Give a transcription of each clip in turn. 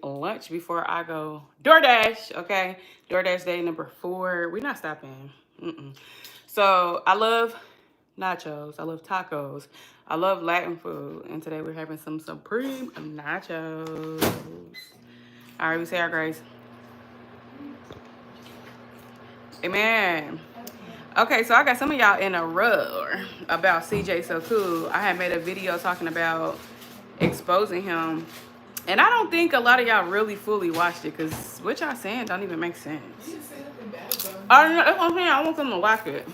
lunch before I go DoorDash, okay? DoorDash day number 4. We're not stopping. So I love nachos. I love tacos. I love Latin food. And today we're having some supreme nachos. All right, we say our grace. Amen. Okay, so I got some of y'all in a row about CJ So Cool. I had made a video talking about exposing him. And I don't think a lot of y'all really fully watched it because what y'all saying don't even make sense. I don't know, that's what I'm saying. I want them to watch it.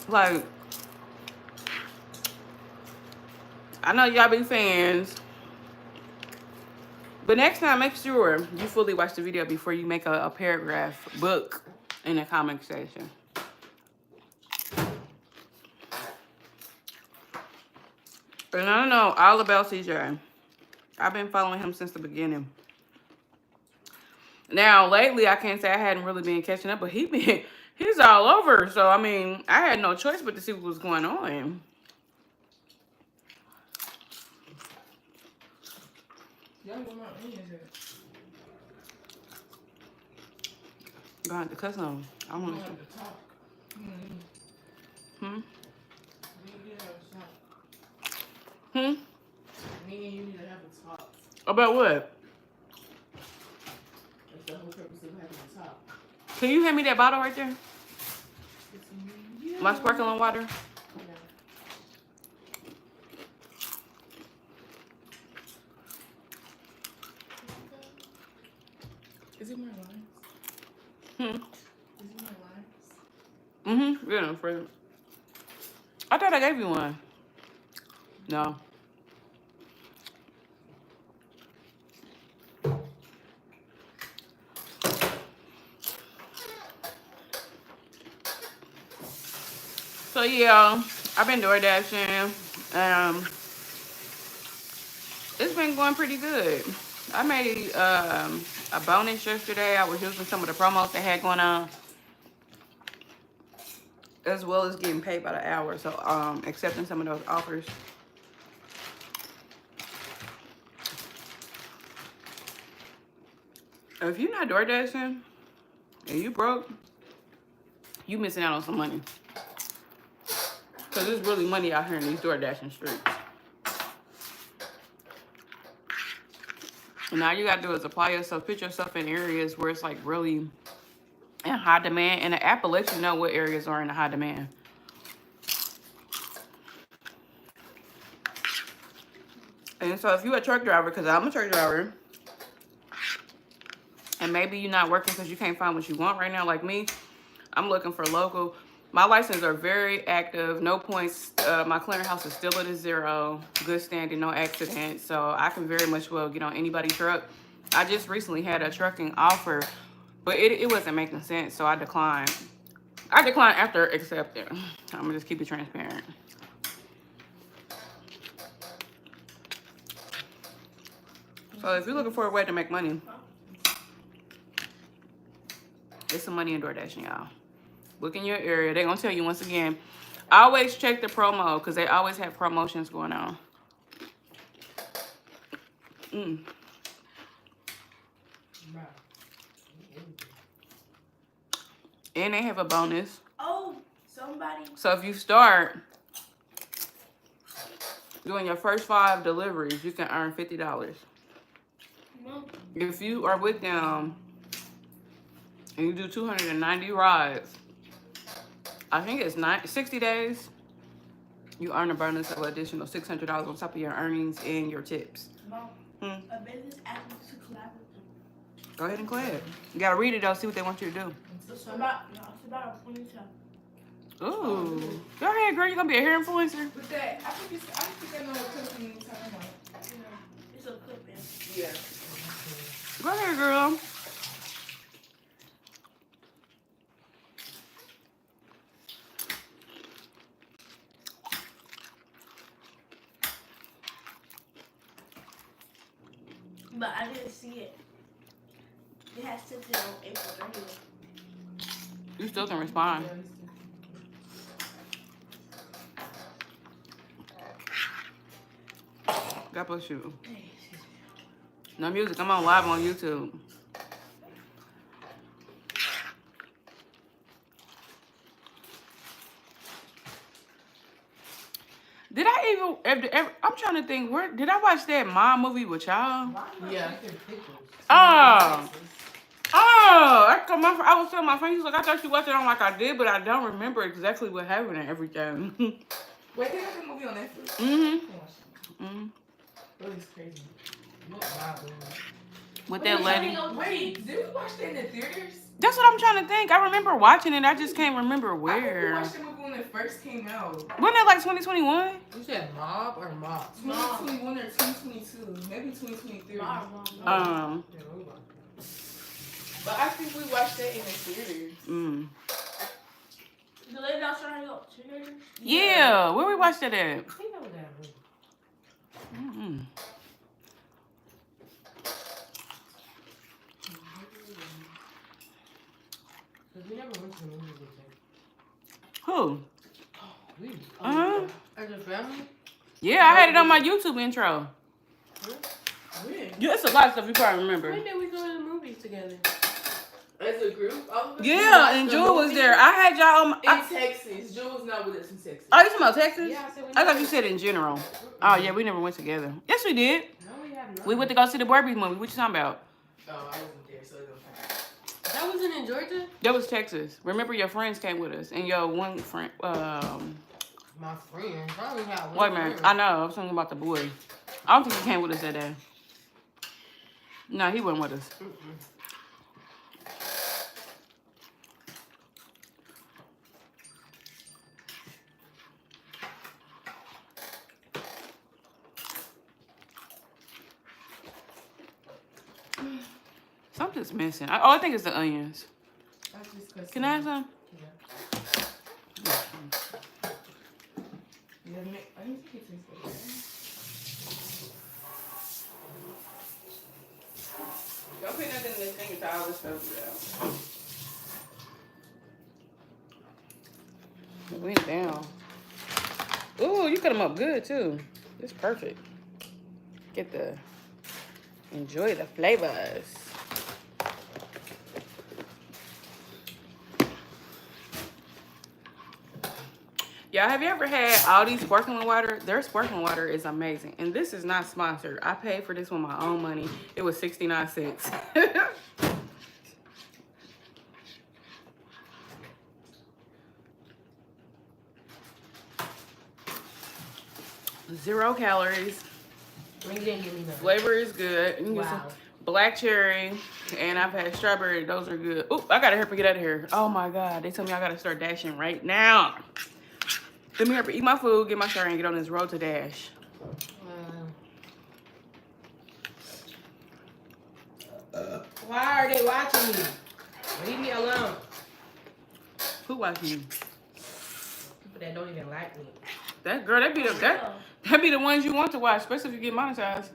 Like, I know y'all be fans. But next time, make sure you fully watch the video before you make a paragraph book in the comment section. And I don't know all about CJ. I've been following him since the beginning. Now, lately, I can't say I hadn't really been catching up, but he's all over. So, I mean, I had no choice but to see what was going on. God, the cuss on. I want to talk. Hmm? Hmm? Me and you need to have a talk. About what? That's the whole purpose of having a talk. Can you hand me that bottle right there? My sparkling water? Yeah. Is it my lines? Is it my lines? Yeah, no, for I thought I gave you one. No. So yeah, I've been DoorDashing. It's been going pretty good. I made a bonus yesterday. I was using some of the promos they had going on, as well as getting paid by the hour. So accepting some of those offers. If you're not DoorDashing and you broke, you missing out on some money. Because there's really money out here in these DoorDashing streets. And all you got to do is apply yourself, put yourself in areas where it's like really in high demand. And the app will let you know what areas are in high demand. And so if you're a truck driver, because I'm a truck driver, and maybe you're not working because you can't find what you want right now, like me, I'm looking for local. My licenses are very active, no points. My clearinghouse is still at a 0, good standing, no accidents. So I can very much well get on anybody's truck. I just recently had a trucking offer, but it wasn't making sense, so I declined. I declined after accepting. I'm gonna just keep it transparent. So if you're looking for a way to make money, it's some money in DoorDash, y'all. Look in your area. They're going to tell you once again, always check the promo because they always have promotions going on. And they have a bonus. Oh, somebody. So if you start doing your first 5 deliveries, you can earn $50. If you are with them and you do 290 rides, I think it's 60 days, you earn a bonus of additional $600 on top of your earnings and your tips. Mom, a business asked me to collab with them. Go ahead and collab. You gotta read it though, see what they want you to do. It's about a ponytail. Ooh. Go ahead, girl. You gonna be a hair influencer? With that, I think I know what clip you talking about. It's a clip in. Yeah. Go ahead, girl. But I didn't see it. It has to be on April 30th. You still can respond. God bless you. No music. I'm on live on YouTube. Did I even? I'm trying to think. Where did I watch that mom movie with y'all? Yeah. Oh. Oh, I was telling my friend, he's like, I thought you watched it on like I did, but I don't remember exactly what happened and everything. Wait, they got the movie on Netflix? Mm-hmm. That is crazy. With that lady. Wait, did we watch that in the theaters? That's what I'm trying to think. I remember watching it. I just can't remember I think we where. watched the movie when it first came out. Wasn't it like 2021? You said Mob or Mob? 2021 or 2022. Maybe 2023. But I think we watched that in the theaters. The lady outside of theaters? Yeah, where we watched it at? I think that was that movie. Because we never went to the movies with them. Who? As a family? Yeah, I had it on my YouTube intro. When? Yeah, it's a lot of stuff you probably remember. When did we go to the movies together? As a group? Yeah, and Jewel was there. I had y'all on. In Texas. Jewel was not with us in Texas. Oh, you talking about Texas? Yeah, I said we I thought you said in general. Oh, yeah, we never went together. Yes, we did. No, we have not. We went to go see the Barbie movie. What you talking about? Oh, I wasn't there, so it don't count. That wasn't in Georgia? That was Texas. Remember, your friends came with us, and your one friend. My friend. I only had one Wait a minute. friend. I know. I was talking about the boy. I don't think he came with us that day. No, he wasn't with us. Something's missing. I think it's the onions. Can I have some? Don't put nothing in this thing until all this stuff out. It went down. Ooh, you cut them up good too. It's perfect. Enjoy the flavors. Y'all, have you ever had Aldi sparkling water? Their sparkling water is amazing. And this is not sponsored. I paid for this with my own money. It was 69 cents. Zero calories. You didn't give me none. Flavor is good. You can get some black cherry. And I've had strawberry. Those are good. Ooh, I gotta hurry get out of here. Oh my God. They told me I gotta start dashing right now. Let me hurry eat my food, get my shower, and get on this road to Dash. Why are they watching me? Leave me alone. Who watching you? People that don't even like me. That girl, that be the ones you want to watch, especially if you get monetized.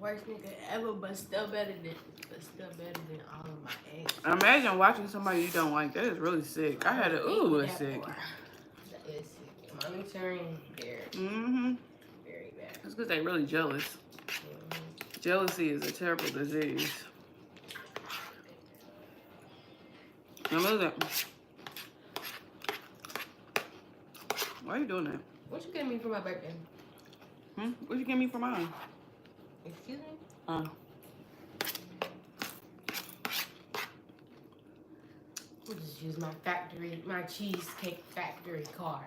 Worst nigga ever, but still better than all of my ex. Imagine watching somebody you don't like. That is really sick. I had it's sick. That is sick. Monitoring, very, very bad. That's because they really jealous. Jealousy is a terrible disease. Now look at that. Why are you doing that? What you getting me for my birthday? What you give me for mine? Excuse me? We'll just use my cheesecake factory card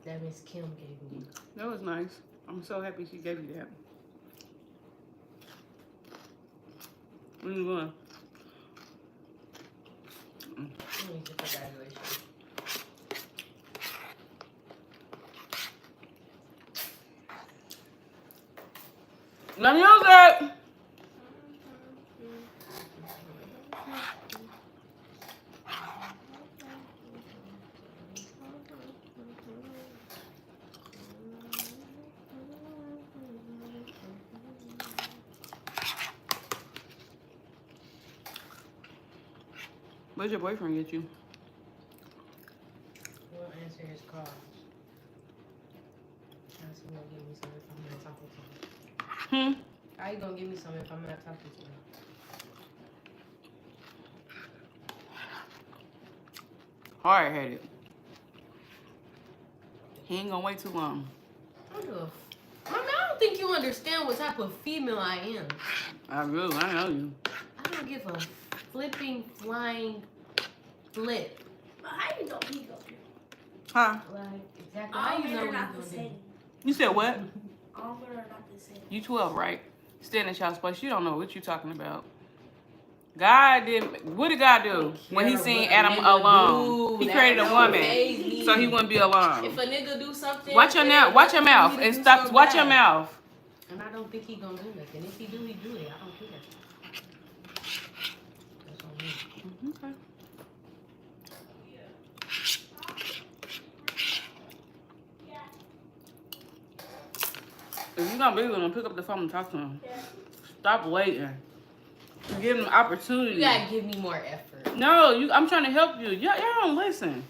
that Miss Kim gave me. That was nice. I'm so happy she gave you that. Where you going? Congratulations. Let me know that. What'd your boyfriend get you? We'll answer his call. Ask him to give me something from How you gonna give me some if I'm not talking to you? Hard-headed. He ain't gonna wait too long. I don't think you understand what type of female I am. I really, I know you. I don't give a flipping, flying flip. How you know he go? Huh? Like, exactly. How All you men know are what not you the gonna do? same. You said what? All men are not the same. You 12, right? Stand in child's place. You don't know what you talking about. God did. What did God do when He seen Adam alone? He created a woman so he wouldn't be alone. If a nigga do something, Watch your mouth. Watch your mouth and stop. Watch your mouth. And I don't think he gonna do nothing. If he do, he do it. I don't care. That's on me. Okay. If you're not big enough, pick up the phone and talk to him. Stop waiting. Give him opportunity. You gotta give me more effort. No, I'm trying to help you. Y'all don't listen.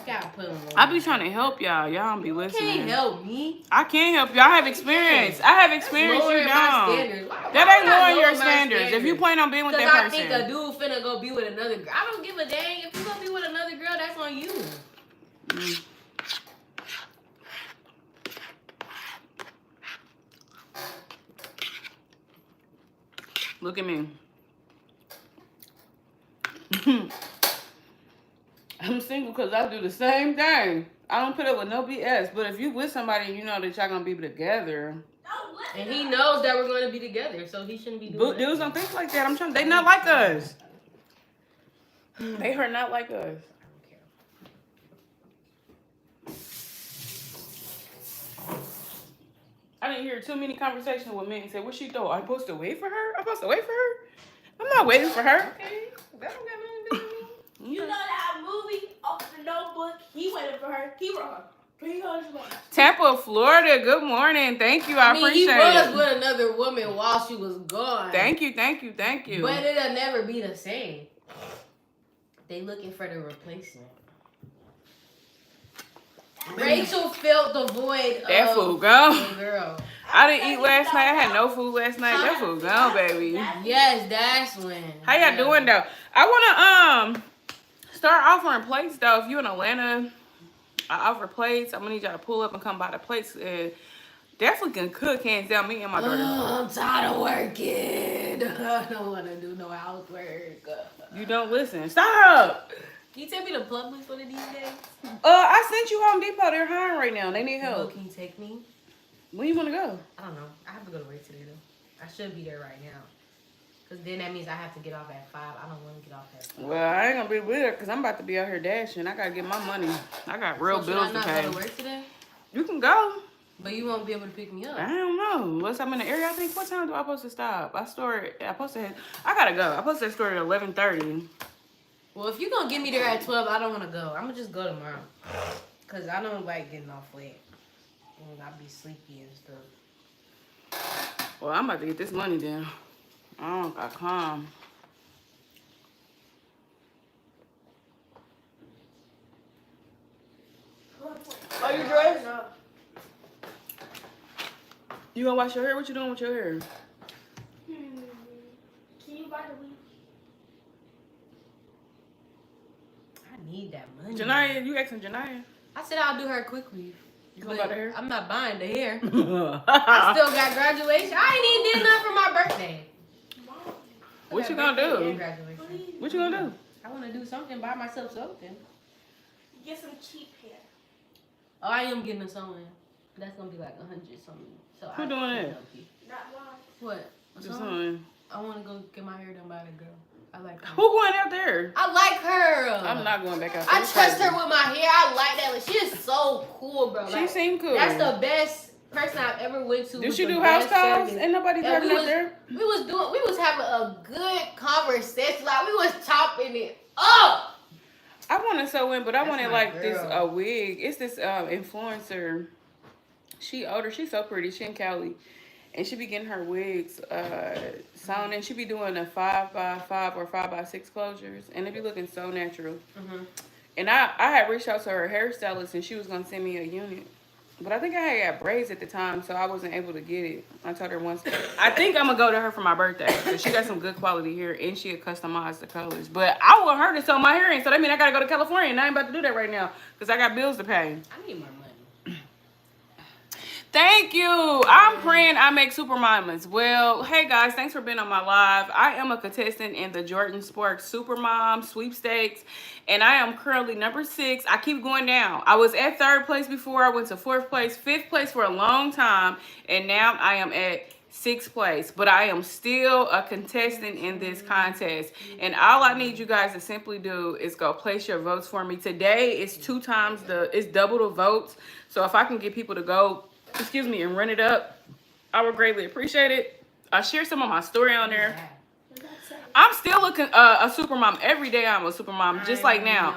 You gotta put him on. I be trying to help y'all. Y'all don't be You listening. can't help me. I can't help you. I have experience. I have experience. You Lowering my don't. standards. That ain't lowering your standards. If you plan on being with Because that I person. think a dude finna go be with another girl. I don't give a dang. If you gonna be with another girl, that's on you. Mm. Look at me. I'm single because I do the same thing. I don't put up with no BS. But if you with somebody and you know that y'all gonna be together, And he knows that we're gonna be together, so he shouldn't be doing that. dudes don't think like that. I'm trying. They not like us. They are not like us. I didn't hear too many conversations with men and say, "What she do? I'm supposed to wait for her? I'm supposed to wait for her? I'm not waiting for her." Okay, that don't got nothing to do with me. You know that movie off the Notebook? He waited for her. He wrote her 300 letters. Tampa, Florida. Good morning. Thank you. I He appreciate was it. with another woman while she was gone. Thank you. Thank you. Thank you. But it'll never be the same. They looking for the replacement. Rachel felt the void That of food gone. the girl. I didn't eat last night. I had no food last night. That food gone, baby. Yes, that's when. How y'all doing though? I wanna start offering plates though. If you in Atlanta, I offer plates. I'm gonna need y'all to pull up and come by the plates. And definitely can cook, hands down. Me and my daughter. I'm tired of working. I don't want to do no housework. You don't listen. Stop. Can you take me to Publix for these days? I sent you Home Depot. They're hiring right now. They need Oh, help. can you take me? When you wanna go? I don't know. I have to go to work today though. I should be there right now. Cause then that means I have to get off at 5. I don't want to get off at 5. Well, I ain't gonna be with her because I'm about to be out here dashing. I gotta get my money. I got real So bills should I to not pay. go to work today? You can go. But you won't be able to pick me up. I don't know. Once I'm in the area, I think, what time do I supposed to stop? I gotta go. I supposed to start at 11:30. Well, if you're going to get me there at 12, I don't want to go. I'm going to just go tomorrow. Because I don't like getting off late. And I'll be sleepy and stuff. Well, I'm about to get this money down. I got calm. Are you dressed? No. You gonna wash your hair? What you doing with your hair? Can you buy the weed? I need that money. Janaya, you asking Janaya? I said I'll do her quickly. You gonna buy the hair? I'm not buying the hair. I still got graduation. I ain't even did nothing for my birthday. What you gonna do? And graduation. What you gonna do? I want to do something, buy myself something. Get some cheap hair. Oh, I am getting a sewing. That's gonna be like 100 something. So Who doing that? Not mine. What? A Just sewing? on. I want to go get my hair done by the girl. I like her. Who going out there? I like her. I'm not going back out there. I trust her with my hair. I like that. Like, she is so cool, bro. She Like, seemed cool. that's the best person I've ever went to. Did with she the do house best calls? service. Ain't nobody And driving we out was- there? We was having a good conversation. Like we was chopping it up. I want to sew in, but I That's wanted my like this girl. wig. It's this influencer. She older. She's so pretty. She in Cali, and she be getting her wigs sewn, and she be doing a 5x5 or 5x6 closures, and it be looking so natural. Mm-hmm. And I had reached out to her hairstylist, and she was gonna send me a unit. But I think I had got braids at the time, so I wasn't able to get it. I told her once. I think I'm gonna go to her for my birthday because she got some good quality hair and she had customized the colors. But I want her to sew my hair in, so that means I gotta go to California, and I ain't about to do that right now because I got bills to pay. I need more money. Thank you. I'm praying I make super mamas. Well, hey guys, thanks for being on my live. I am a contestant in the Jordan Sparks Super Mom sweepstakes, and I am currently number 6. I keep going down. I was at 3rd place before. I went to 4th place, 5th place for a long time, and now I am at 6th place. But I am still a contestant in this contest, and all I need you guys to simply do is go place your votes for me. Today is it's double the votes. So if I can get people to go, excuse me, and run it up, I would greatly appreciate it. I share some of my story on there. I'm still a super mom. Every day I'm a super mom, just like now.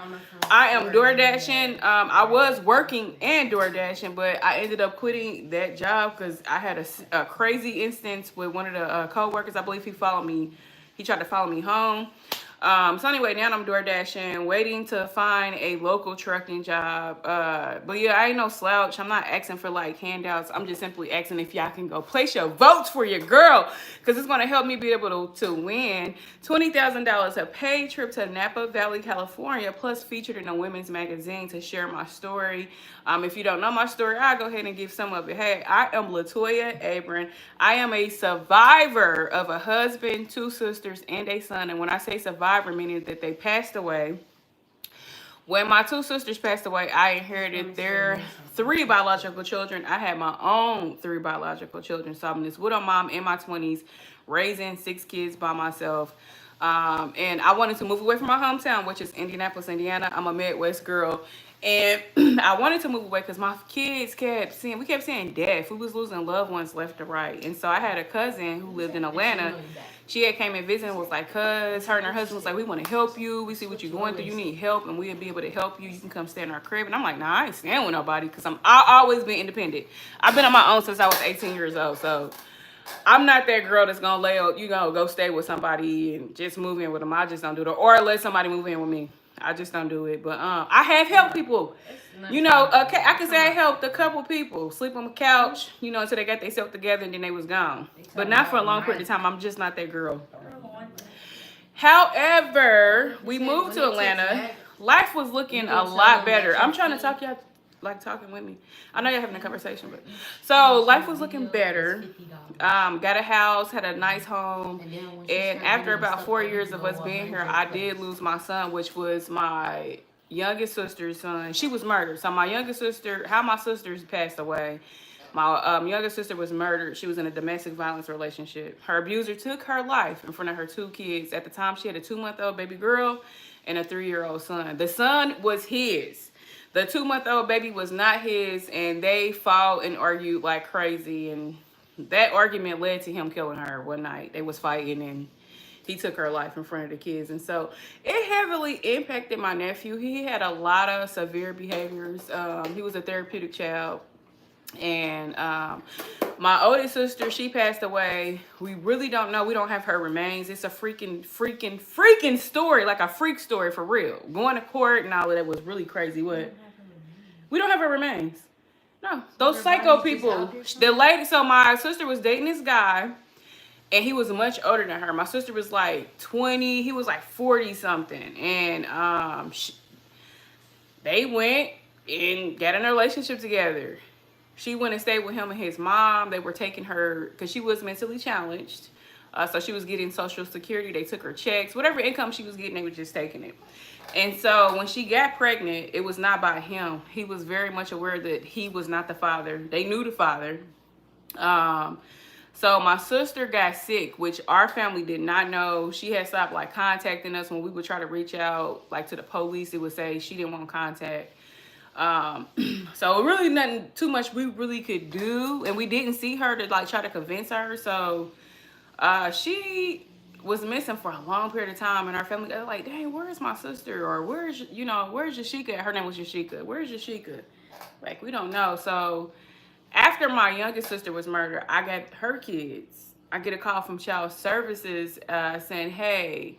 I am DoorDashing. I was working and DoorDashing, but I ended up quitting that job because I had a crazy instance with one of the co-workers. I believe he followed me. He tried to follow me home. So anyway, now I'm DoorDashing, waiting to find a local trucking job. But yeah, I ain't no slouch. I'm not asking for like handouts. I'm just simply asking if y'all can go place your votes for your girl, because it's going to help me be able to win $20,000, a paid trip to Napa Valley, California, plus featured in a women's magazine to share my story. If you don't know my story, I'll go ahead and give some of it. Hey, I am Latoya Abram. I am a survivor of a husband, 2 sisters, and a son. And when I say survivor, meaning that they passed away. When my 2 sisters passed away, I inherited their 3 biological children. I had my own 3 biological children. So I'm this widow mom in my 20s, raising 6 kids by myself. And I wanted to move away from my hometown, which is Indianapolis, Indiana. I'm a Midwest girl. And I wanted to move away because my kids kept seeing death. We was losing loved ones left to right. And so I had a cousin who lived in Atlanta. She had came and visited and was like, cuz, her and her husband was like, we want to help you. We see what you're going through. You need help, and we'll be able to help you. You can come stay in our crib. And I'm like, nah, I ain't staying with nobody because I always been independent. I've been on my own since I was 18 years old. So I'm not that girl that's going to go stay with somebody and just move in with them. I just don't do that. Or let somebody move in with me. I just don't do it. But I have helped people. You know, I can say I helped a couple people sleep on the couch, until they got themselves together and then they was gone. But not for a long period of time. I'm just not that girl. However, we moved to Atlanta. Life was looking a lot better. I'm trying to talk y'all like talking with me. I know you're having a conversation, but so life was looking better. Got a house, had a nice home, and after about 4 years of us being here, I did lose my son, which was my youngest sister's son. She was murdered. So my youngest sister, how my sisters passed away, my youngest sister was murdered. She was in a domestic violence relationship. Her abuser took her life in front of her 2 kids. At the time, she had a 2-month-old baby girl and a 3-year-old son. The son was his. The 2-month-old baby was not his, and they fought and argued like crazy, and that argument led to him killing her one night. They was fighting, and he took her life in front of the kids. And so it heavily impacted my nephew. He had a lot of severe behaviors. He was a therapeutic child. And my oldest sister, she passed away. We really don't know. We don't have her remains. It's a freaking story, like a freak story for real. Going to court and all of that was really crazy. What? We don't have her remains. No, those psycho people. The lady. So my sister was dating this guy, and he was much older than her. My sister was like 20. He was like 40 something, and they went and got in a relationship together. She went and stayed with him and his mom. They were taking her because she was mentally challenged. So she was getting Social Security. They took her checks. Whatever income she was getting, they were just taking it. And so when she got pregnant, it was not by him. He was very much aware that he was not the father. They knew the father. So my sister got sick, which our family did not know. She had stopped like contacting us when we would try to reach out like to the police. It would say she didn't want contact. So really nothing too much we really could do, and we didn't see her to like try to convince her. So she was missing for a long period of time, and our family got like, dang, where's my sister? Or where's Yashika? Her name was Yashika. Where's Yashika? Like, we don't know. So after my youngest sister was murdered, I got her kids. I get a call from Child Services saying, hey,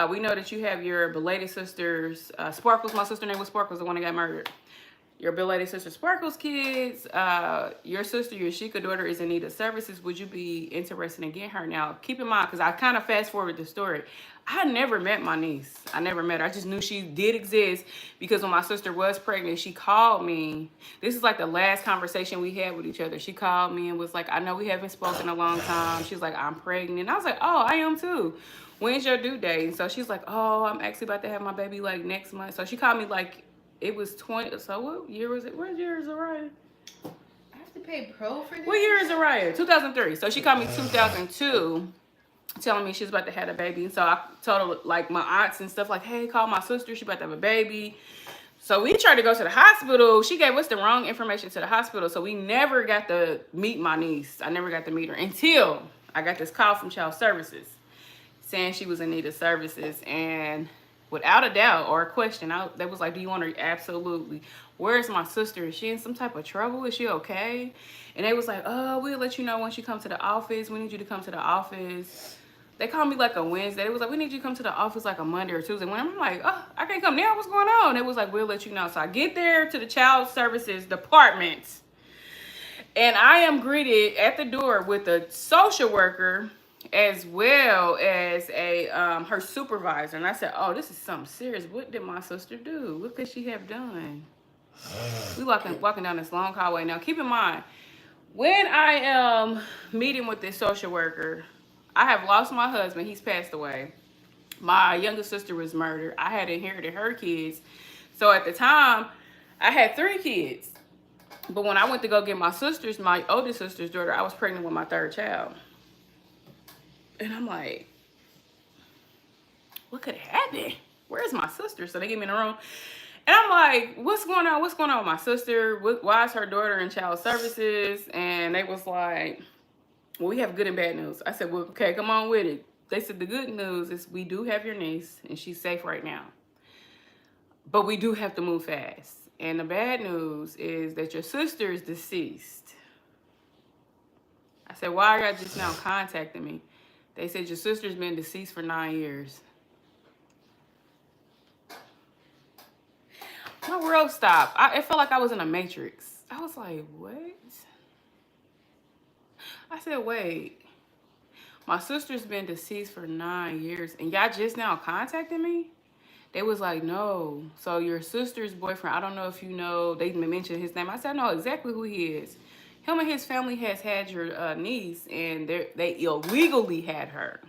we know that you have your belated sisters. Sparkles, my sister name was Sparkles, the one that got murdered. your belated sister Sparkle's kids, your sister, your Sheikah daughter is in need of services. Would you be interested in getting her? Now, keep in mind, because I kind of fast forward the story. I never met my niece. I never met her. I just knew she did exist because when my sister was pregnant, she called me. This is like the last conversation we had with each other. She called me and was like, I know we haven't spoken in a long time. She's like, I'm pregnant. And I was like, oh, I am too. When's your due date? And so she's like, oh, I'm actually about to have my baby like next month. So she called me like, it was 20. So what year was it? What year is Araya? I have to pay pro for this? What year is Araya? 2003. So she called me 2002. Telling me she's about to have a baby. And so I told her, like, my aunts and stuff, like, hey, call my sister. She about to have a baby. So we tried to go to the hospital. She gave us the wrong information to the hospital. So we never got to meet my niece. I never got to meet her until I got this call from Child Services saying she was in need of services. And without a doubt or a question, they was like, do you want her? Absolutely. Where's my sister? Is she in some type of trouble? Is she okay? And they was like, oh, we'll let you know once you come to the office. We need you to come to the office. They called me like a Wednesday. It was like, we need you to come to the office like a Monday or Tuesday. When I'm like, oh, I can't come now. What's going on? It was like, we'll let you know. So I get there to the Child Services Department. And I am greeted at the door with a social worker as well as a her supervisor. And I said, oh, this is something serious. What did my sister do? What could she have done? We walking down this long hallway. Now, keep in mind, when I am meeting with this social worker, I have lost my husband. He's passed away. My youngest sister was murdered. I had inherited her kids. So at the time, I had 3 kids. But when I went to go get my oldest sister's daughter, I was pregnant with my 3rd child. And I'm like, what could have happened? Where's my sister? So they get me in the room. And I'm like, what's going on? What's going on with my sister? Why is her daughter in Child Services? And they was like, well, we have good and bad news. I said, well, okay, come on with it. They said the good news is we do have your niece and she's safe right now. But we do have to move fast. And the bad news is that your sister is deceased. I said, why are y'all just now contacting me? They said your sister's been deceased for 9 years. My world stopped. It felt like I was in a matrix. I was like, what? I said, wait, my sister's been deceased for 9 years and y'all just now contacting me? They was like, no. So your sister's boyfriend, I don't know if you know, they mentioned his name. I said, I know exactly who he is. Him and his family has had your niece and they illegally had her.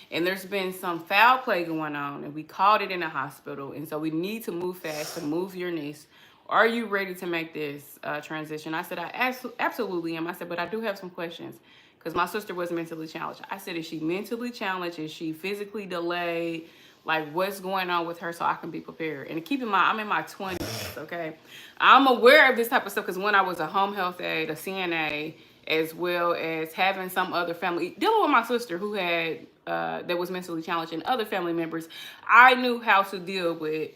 And there's been some foul play going on and we called it in the hospital. And so we need to move fast to move your niece. Are you ready to make this transition? I said, I absolutely am. I said, but I do have some questions because my sister was mentally challenged. I said, is she mentally challenged? Is she physically delayed? Like, what's going on with her so I can be prepared? And keep in mind, I'm in my 20s, okay? I'm aware of this type of stuff because when I was a home health aide, a CNA, as well as having some other family, dealing with my sister who had, that was mentally challenged and other family members, I knew how to deal with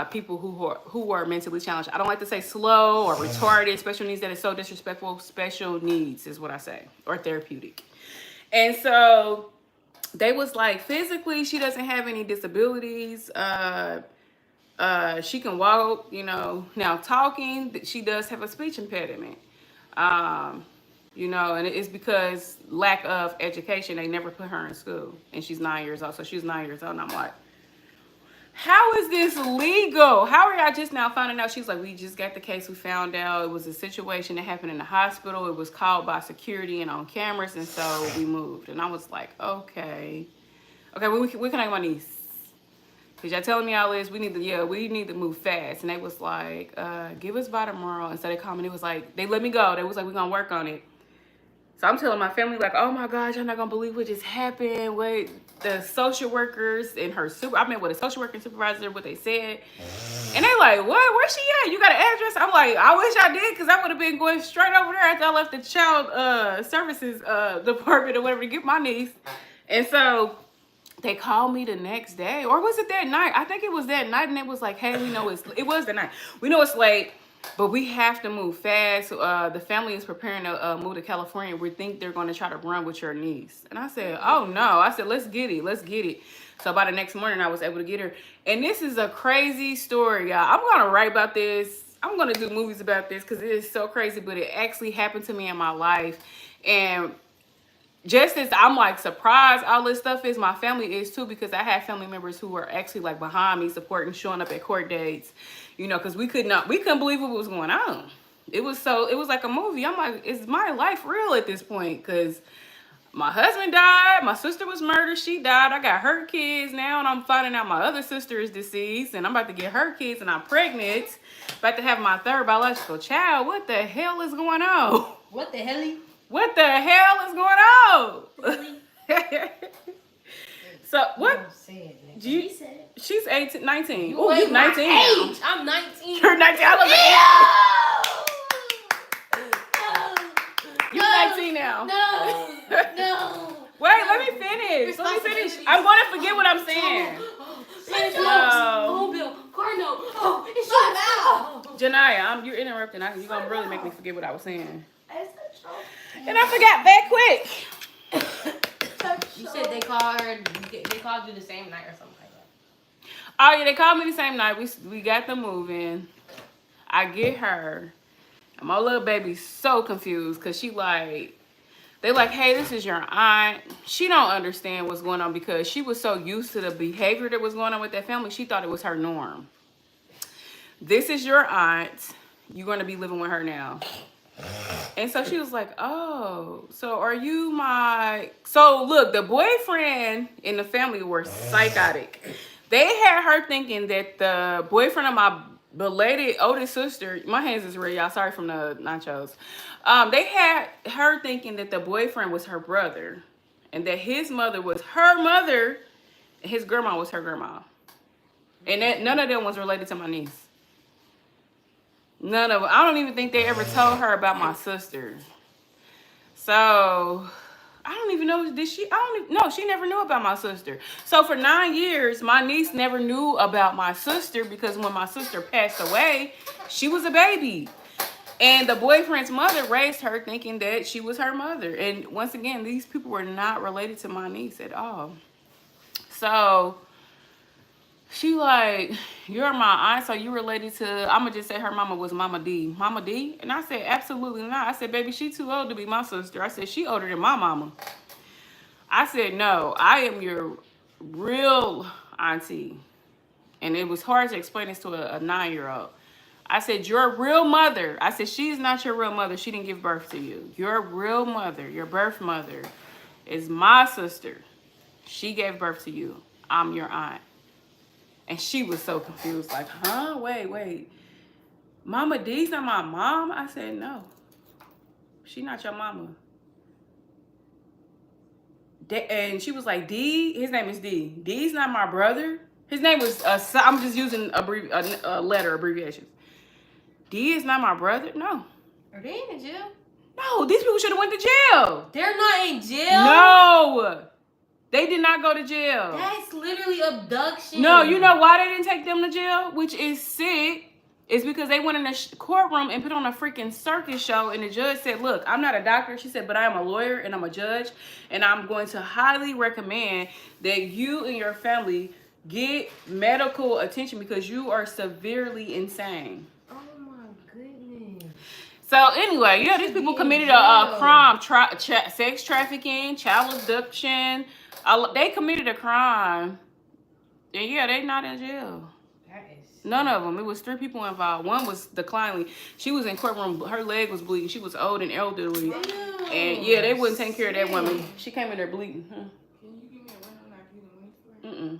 people who were mentally challenged. I don't like to say slow or retarded, special needs. That is so disrespectful. Special needs is what I say, or therapeutic. And so they was like, physically, she doesn't have any disabilities. She can walk, you know. Now talking, she does have a speech impediment. You know, and it's because lack of education. They never put her in school, and she's 9 years old. So she's 9 years old, and I'm like, how is this legal? How are y'all just now finding out? She's like, we just got the case. We found out it was a situation that happened in the hospital. It was called by security and on cameras, and so we moved. And I was like, okay, when can I get my niece? Because y'all telling me all this, we need to move fast. And they was like, give us by tomorrow. And so they called me. It was like, they let me go. They was like, we're gonna work on it. So I'm telling my family, like, oh my gosh, I'm not gonna believe what just happened. What the social workers and I met with a social worker and supervisor, what they said. And they like, what? Where's she at? You got an address? I'm like, I wish I did, because I would have been going straight over there after I left the child services department or whatever to get my niece. And so they called me the next day, or was it that night? I think it was that night, and it was like, hey, we know it was the night. We know it's late, but we have to move fast. The family is preparing to move to California. We think they're going to try to run with your niece. And I said, oh no. I said, let's get it. So by the next morning, I was able to get her. And this is a crazy story, y'all. I'm going to write about this I'm gonna do movies about this because it is so crazy, but it actually happened to me in my life. And just as I'm like surprised all this stuff is, my family is too, because I have family members who were actually like behind me, supporting, showing up at court dates, you know, because we couldn't believe what was going on. It was like a movie. I'm like, is my life real at this point? Because my husband died, my sister was murdered, she died, I got her kids now, and I'm finding out my other sister is deceased, and I'm about to get her kids, and I'm pregnant, about to have my third biological child. What the hell is going on? What the hell? What the hell is going on? So what? Do you, she's 18, 19. Oh, you 19 now. I'm 19. You're 19. I was like, you're 19 now. No. Wait, let me finish. I'm going to forget what I'm saying. Phone bill. Car note. Oh, it's your mouth. Janiyah, you're interrupting. You're going to really make me forget what I was saying. And I forgot that quick. You said they called you the same night or something like that. Oh, yeah, they called me the same night. We got them moving. I get her. And my little baby's so confused because they like, hey, this is your aunt. She don't understand what's going on because she was so used to the behavior that was going on with that family. She thought it was her norm. This is your aunt. You're going to be living with her now. And so she was like, oh, so are you so look, the boyfriend and the family were psychotic. They had her thinking that the boyfriend of my belated oldest sister, my hands is red, y'all, sorry from the nachos. They had her thinking that the boyfriend was her brother and that his mother was her mother and his grandma was her grandma. And that none of them was related to my niece. None of them. I don't even think they ever told her about my sister. So I don't even know. She never knew about my sister. So for 9 years, my niece never knew about my sister because when my sister passed away, she was a baby. And the boyfriend's mother raised her thinking that she was her mother. And once again, these people were not related to my niece at all. So she like, you're my aunt, so you related to, I'm going to just say her mama was Mama D. Mama D? And I said, absolutely not. I said, baby, she too old to be my sister. I said, she older than my mama. I said, no, I am your real auntie. And it was hard to explain this to a 9-year-old. I said, your real mother. I said, she's not your real mother. She didn't give birth to you. Your real mother, your birth mother, is my sister. She gave birth to you. I'm your aunt. And she was so confused, like, huh? Wait. Mama D's not my mom? I said, no. She not your mama. And she was like, D? His name is D. D's not my brother? His name was, I'm just using a letter abbreviation. D is not my brother? No. Are they in jail? No, these people should have went to jail. They're not in jail? No. They did not go to jail. That's literally abduction. No, you know why they didn't take them to jail? Which is sick. It's because they went in the courtroom and put on a freaking circus show. And the judge said, look, I'm not a doctor. She said, but I am a lawyer and I'm a judge. And I'm going to highly recommend that you and your family get medical attention because you are severely insane. Oh, my goodness. So anyway, yeah, these people committed a crime, sex trafficking, child abduction. They committed a crime. And yeah, they not in jail. None of them. It was 3 people involved. One was declining. She was in courtroom. Her leg was bleeding. She was old and elderly. And yeah, they wouldn't take care of that woman. She came in there bleeding. Huh? Can you give me a window and I can get a window for it?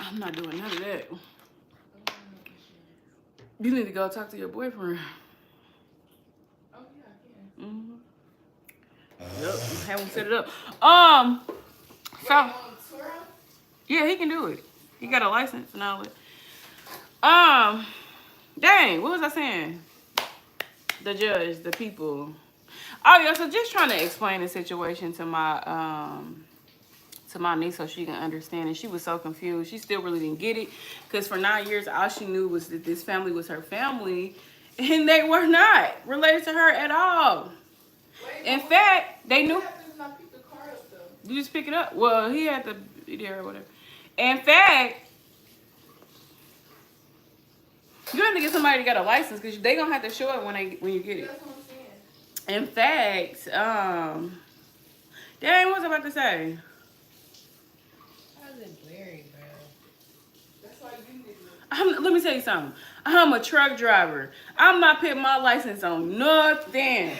I'm not doing none of that. You need to go talk to your boyfriend. Oh, yeah, I can. Yep, have him set it up. So yeah, he can do it. He got a license and all that. Dang, what was I saying? The judge, the people. Oh yeah, so just trying to explain the situation to my niece so she can understand. And she was so confused. She still really didn't get it because for 9 years, all she knew was that this family was her family, and they were not related to her at all. In fact, they knew. You just pick it up. Well, he had to be there or whatever. In fact, You have to get somebody to get a license because they gonna have to show it when you get it. That's what I'm saying. In fact, dang, what was I about to say? How's it blurry, bro? That's why you need to. Let me tell you something. I'm a truck driver. I'm not putting my license on nothing.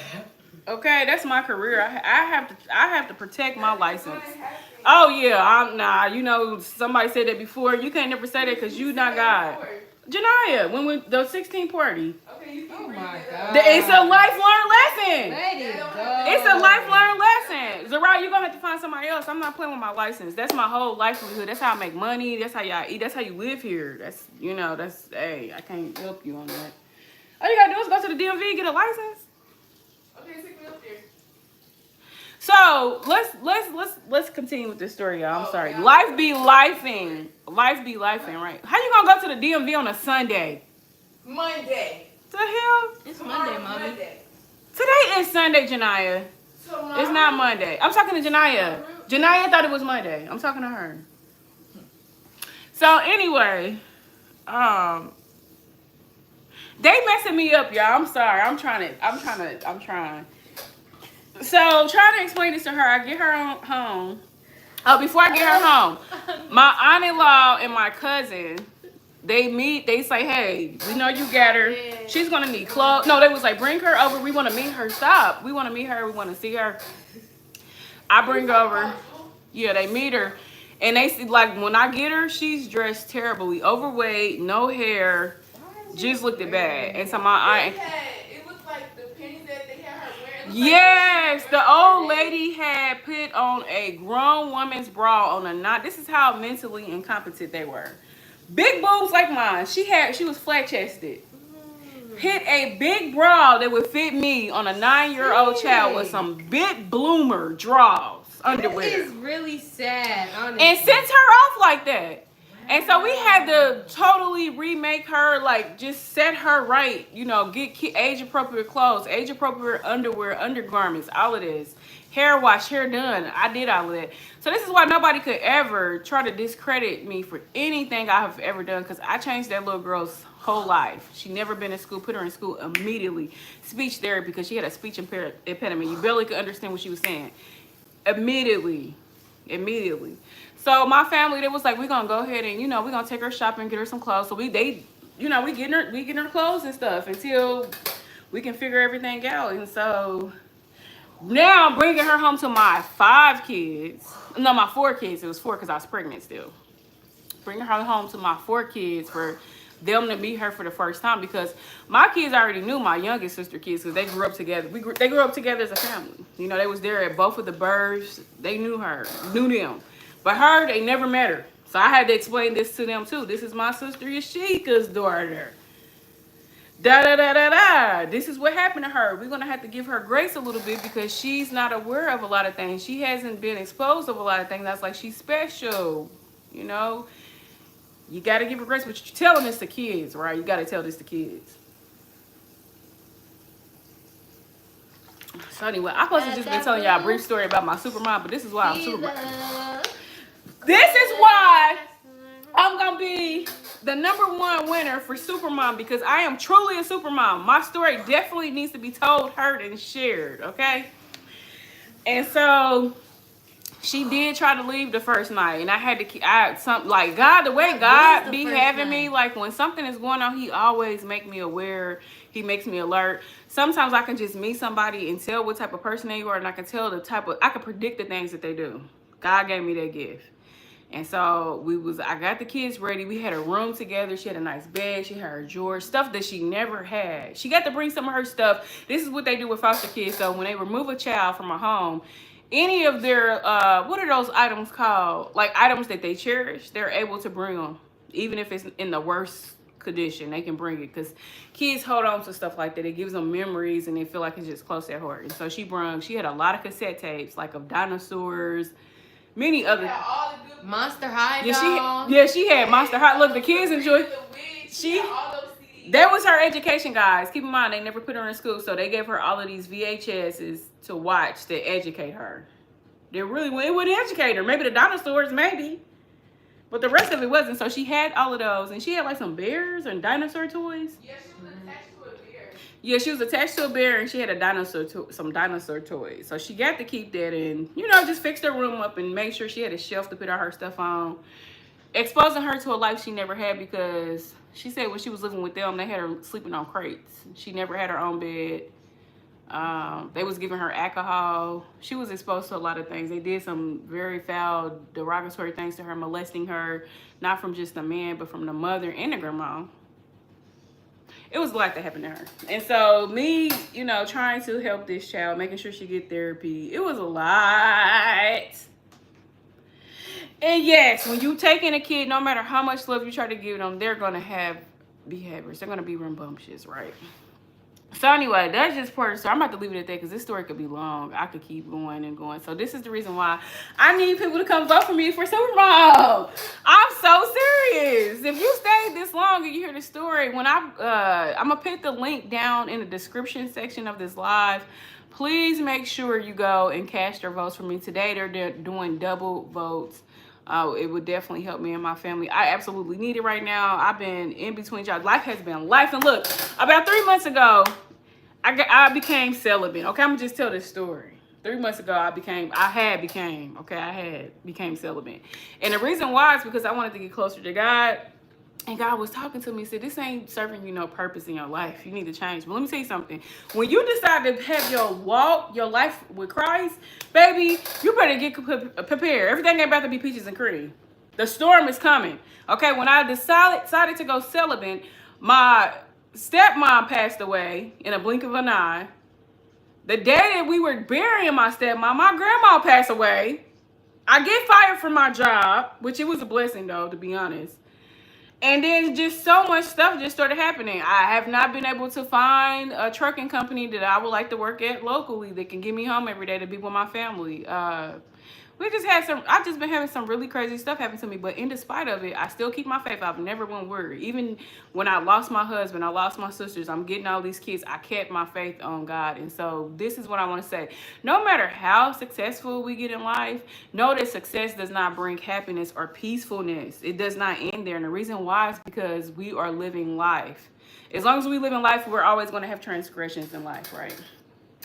Okay, that's my career. I have to protect my license. Oh yeah, nah. You know, somebody said that before. You can't never say that because you not God. Janaya, when we the 16th party. Okay, you Oh can my God. It's a lifelong lesson. Let it go. It's a lifelong lesson. Zara, you're gonna have to find somebody else. I'm not playing with my license. That's my whole livelihood. That's how I make money. That's how y'all eat. That's how you live here. That's hey, I can't help you on that. All you gotta do is go to the DMV and get a license. Okay, take me up there. So let's continue with this story, y'all. I'm sorry. Yeah. Life be lifing. Life be lifing, right? How you gonna go to the DMV on a Sunday? Monday. The hell? It's Tomorrow, Monday, mommy. Monday. Today is Sunday, Janaya. Tomorrow. It's not Monday. I'm talking to Janaya. Janaya thought it was Monday. I'm talking to her. So anyway, they messing me up, y'all. I'm sorry. I'm trying. So trying to explain this to her. I get her home. Oh, before I get her home, my aunt-in-law and my cousin, they meet. They say, "Hey, we know you got her. She's gonna need clothes." No, they was like, "Bring her over. We want to meet her. Stop. We want to meet her. We want to see her." I bring her over. Yeah, they meet her, and they see like when I get her, she's dressed terribly, overweight, no hair, just looked at bad. And so my aunt. It looked like the pennies that they had her wearing. Yes, the old lady had put on a grown woman's bra on a knot. This is how mentally incompetent they were. Big boobs like mine. She was flat chested. Hit a big bra that would fit me on a 9-year-old child with some big bloomer draws, underwear. It is really sad, honestly. And sent her off like that. And so we had to totally remake her, like just set her right, you know, get age appropriate clothes, age appropriate underwear, undergarments, all of this. Hair wash, hair done. I did all of that. So this is why nobody could ever try to discredit me for anything I have ever done, because I changed that little girl's whole life. She never been in school, put her in school immediately. Speech therapy, because she had a speech impediment. You barely could understand what she was saying. Immediately. So my family, they was like, we're gonna go ahead and, you know, we're gonna take her shopping, get her some clothes. So we getting her clothes and stuff until we can figure everything out. And so now I'm bringing her home to my 5 kids. No, my 4 kids. It was 4 because I was pregnant still. Bringing her home to my 4 kids for them to meet her for the first time, because my kids already knew my youngest sister kids because they grew up together. They grew up together as a family. You know, they was there at both of the births. They knew them. But her, they never met her. So I had to explain this to them too. This is my sister Yashika's daughter. This is what happened to her. We're going to have to give her grace a little bit because she's not aware of a lot of things. She hasn't been exposed of a lot of things. That's like she's special, you know. You got to give her grace, but you're telling this to kids, right? You got to tell this to kids. So anyway, I supposed to just been telling y'all a brief story about my supermom, but this is why I'm supermom. This is why I'm going to be the #1 winner for supermom, because I am truly a supermom. My story definitely needs to be told, heard, and shared, okay? And so she did try to leave the first night, and I had to, like God, the way God be having me, like when something is going on, he always make me aware. He makes me alert. Sometimes I can just meet somebody and tell what type of person they are, and I can tell I can predict the things that they do. God gave me that gift. And so I got the kids ready. We had a room together. She had a nice bed. She had her drawers, stuff that she never had. She got to bring some of her stuff. This is what they do with foster kids. So when they remove a child from a home, any of their, what are those items called? Like items that they cherish, they're able to bring them. Even if it's in the worst condition, they can bring it. Because kids hold on to stuff like that. It gives them memories and they feel like it's just close at heart. And so she had a lot of cassette tapes, like of dinosaurs, many other. Monster High. She had Monster High. Look, the kids enjoy. That was her education, guys. Keep in mind, they never put her in school, so they gave her all of these VHSs to watch to educate her. They really wouldn't educate her. Maybe the dinosaurs, maybe. But the rest of it wasn't. So she had all of those, and she had like some bears and dinosaur toys. Yeah, she was attached to a bear. Yeah, she was attached to a bear, and she had a some dinosaur toys. So she got to keep that, and just fixed her room up and made sure she had a shelf to put all her stuff on, exposing her to a life she never had because she said when she was living with them, they had her sleeping on crates. She never had her own bed. They was giving her alcohol. She was exposed to a lot of things. They did some very foul, derogatory things to her, molesting her, not from just the man, but from the mother and the grandma. It was a lot that happened to her. And so me, trying to help this child, making sure she get therapy, it was a lot. And yes, when you take in a kid, no matter how much love you try to give them, they're going to have behaviors. They're going to be rambunctious, right? So anyway, that's just part of the story. I'm about to leave it at that because this story could be long. I could keep going and going. So this is the reason why I need people to come vote for me for Super Bowl. I'm so serious. If you stayed this long and you hear the story, when I'm gonna put the link down in the description section of this live. Please make sure you go and cast your votes for me. Today they're doing double votes. It would definitely help me and my family. I absolutely need it right now. I've been in between jobs. Life has been life. And look, about 3 months ago, I became celibate. Okay, I'm gonna just tell this story. 3 months ago, I became celibate. And the reason why is because I wanted to get closer to God. And God was talking to me, said, this ain't serving you no purpose in your life. You need to change. But let me tell you something. When you decide to have your life with Christ, baby, you better get prepared. Everything ain't about to be peaches and cream. The storm is coming. Okay, when I decided to go celibate, my stepmom passed away in a blink of an eye. The day that we were burying my stepmom, my grandma passed away. I get fired from my job, which it was a blessing, though, to be honest. And then just so much stuff just started happening. I have not been able to find a trucking company that I would like to work at locally that can get me home every day to be with my family. I've just been having some really crazy stuff happen to me, but in despite of it, I still keep my faith. I've never been worried. Even when I lost my husband, I lost my sisters, I'm getting all these kids, I kept my faith on God. And so this is what I want to say. No matter how successful we get in life, know that success does not bring happiness or peacefulness. It does not end there. And the reason why is because we are living life. As long as we live in life, we're always going to have transgressions in life, right?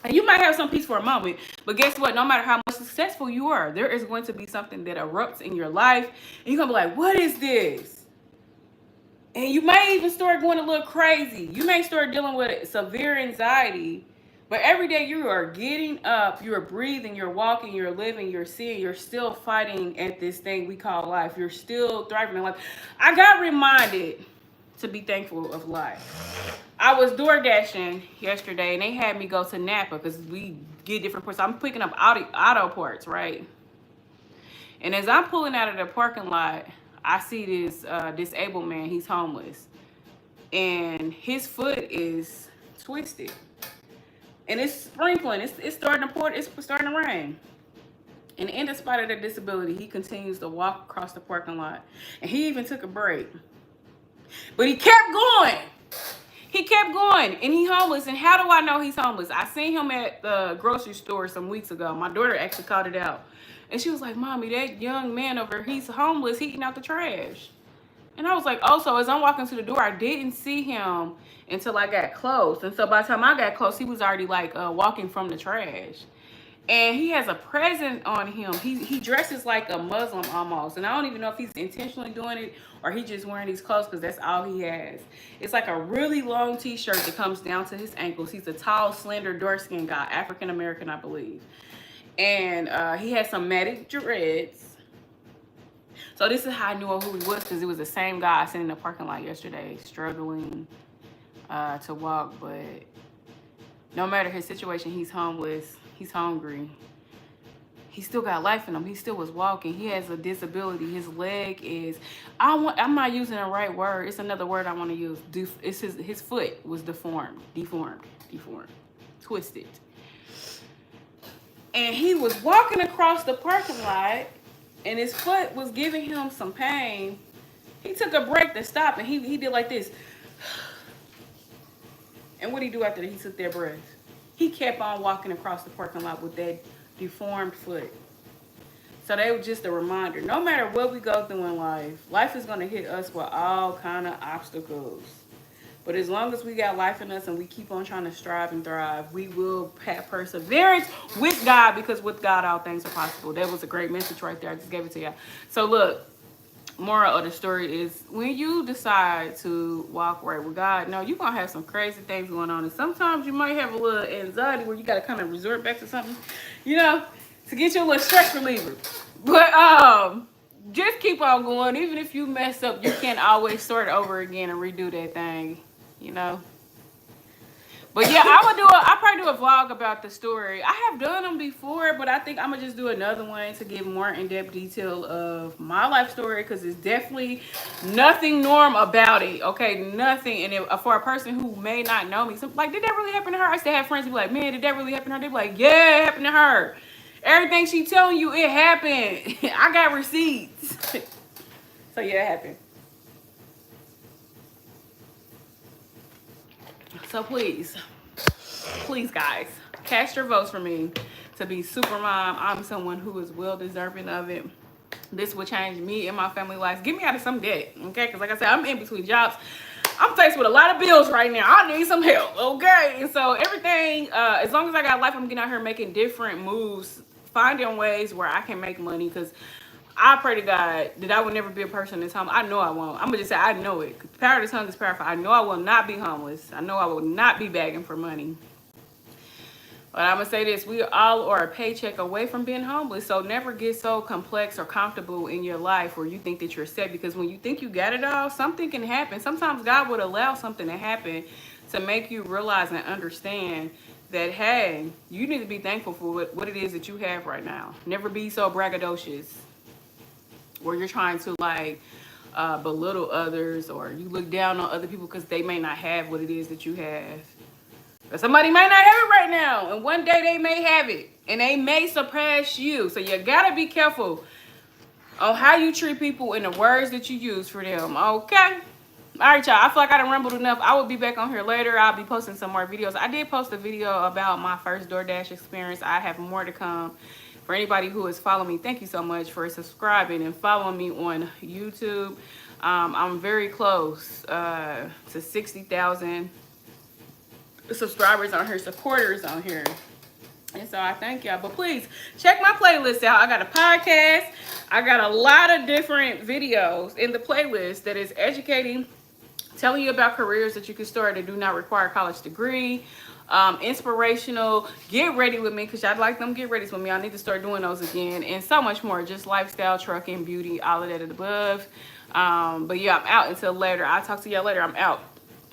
And you might have some peace for a moment, but guess what? No matter how much successful you are, there is going to be something that erupts in your life. And you're going to be like, what is this? And you may even start going a little crazy. You may start dealing with severe anxiety. But every day you are getting up, you're breathing, you're walking, you're living, you're seeing, you're still fighting at this thing we call life. You're still thriving in life. I got reminded to be thankful of life. I was DoorDashing yesterday, and they had me go to Napa because we get different parts. I'm picking up auto parts, right? And as I'm pulling out of the parking lot, I see this disabled man. He's homeless, and his foot is twisted, and it's sprinkling. It's starting to pour. It's starting to rain. And in spite of the disability, he continues to walk across the parking lot, and he even took a break. But he kept going. He kept going, and he's homeless. And how do I know he's homeless? I seen him at the grocery store some weeks ago. My daughter actually called it out. And she was like, Mommy, that young man over there, he's homeless. He eating out the trash. And I was like, oh, so as I'm walking to the door, I didn't see him until I got close. And so by the time I got close, he was already like walking from the trash. And he has a present on him. He dresses like a Muslim almost. And I don't even know if he's intentionally doing it or he just wearing these clothes because that's all he has. It's like a really long t-shirt that comes down to his ankles. He's a tall, slender, dark-skinned guy, African-American, I believe. And he has some matted dreads. So this is how I knew who he was, because it was the same guy I seen in the parking lot yesterday, struggling to walk. But no matter his situation, he's homeless. He's hungry. He still got life in him. He still was walking. He has a disability. His leg is, I'm not using the right word. It's another word I want to use. It's his foot was deformed, twisted. And he was walking across the parking lot, and his foot was giving him some pain. He took a break to stop, and he did like this. And what did he do after that? He took that breath. He kept on walking across the parking lot with that deformed foot. So they were just a reminder. No matter what we go through in life, life is going to hit us with all kind of obstacles. But as long as we got life in us and we keep on trying to strive and thrive, we will have perseverance with God, because with God, all things are possible. That was a great message right there. I just gave it to y'all. So look, moral of the story is, when you decide to walk right with God, no, you're going to have some crazy things going on. And sometimes you might have a little anxiety where you got to come and resort back to something, you know, to get you a little stress reliever. But just keep on going. Even if you mess up, you can always start over again and redo that thing, you know. But yeah, I'll probably do a vlog about the story. I have done them before, but I think I'm gonna just do another one to give more in-depth detail of my life story, because it's definitely nothing normal about it. Okay, nothing. And for a person who may not know me, so like, did that really happen to her? I still have friends who be like, man, did that really happen to her? They be like, yeah, it happened to her. Everything she telling you, it happened. I got receipts. So yeah, it happened. So please guys, cast your votes for me to be super mom. I'm someone who is well deserving of it. This will change me and my family lives. Get me out of some debt, okay? Because like I said, I'm in between jobs. I'm faced with a lot of bills right now. I need some help, okay? And so everything, as long as I got life, I'm getting out here making different moves, finding ways where I can make money, because I pray to God that I will never be a person that's homeless. I know I won't. I'm going to just say I know it. Power of this tongue is powerful. I know I will not be homeless. I know I will not be begging for money. But I'm going to say this. We all are a paycheck away from being homeless. So never get so complex or comfortable in your life where you think that you're set. Because when you think you got it all, something can happen. Sometimes God would allow something to happen to make you realize and understand that, hey, you need to be thankful for what it is that you have right now. Never be so braggadocious where you're trying to like belittle others, or you look down on other people because they may not have what it is that you have. But somebody may not have it right now, and one day they may have it, and they may surpass you. So you gotta be careful on how you treat people and the words that you use for them, okay? All right, y'all, I feel like I done rumbled enough. I will be back on here later. I'll be posting some more videos. I did post a video about my first DoorDash experience. I have more to come. For anybody who is following me, thank you so much for subscribing and following me on YouTube. I'm very close to 60,000 subscribers on here, supporters on here. And so I thank y'all. But please check my playlist out. I got a podcast. I got a lot of different videos in the playlist that is educating, telling you about careers that you can start that do not require a college degree. Inspirational, get ready with me, because y'all like them get ready with me. I need to start doing those again, and so much more, just lifestyle, trucking, beauty, all of that and above. But yeah, I'm out until later. I'll talk to y'all later. I'm out.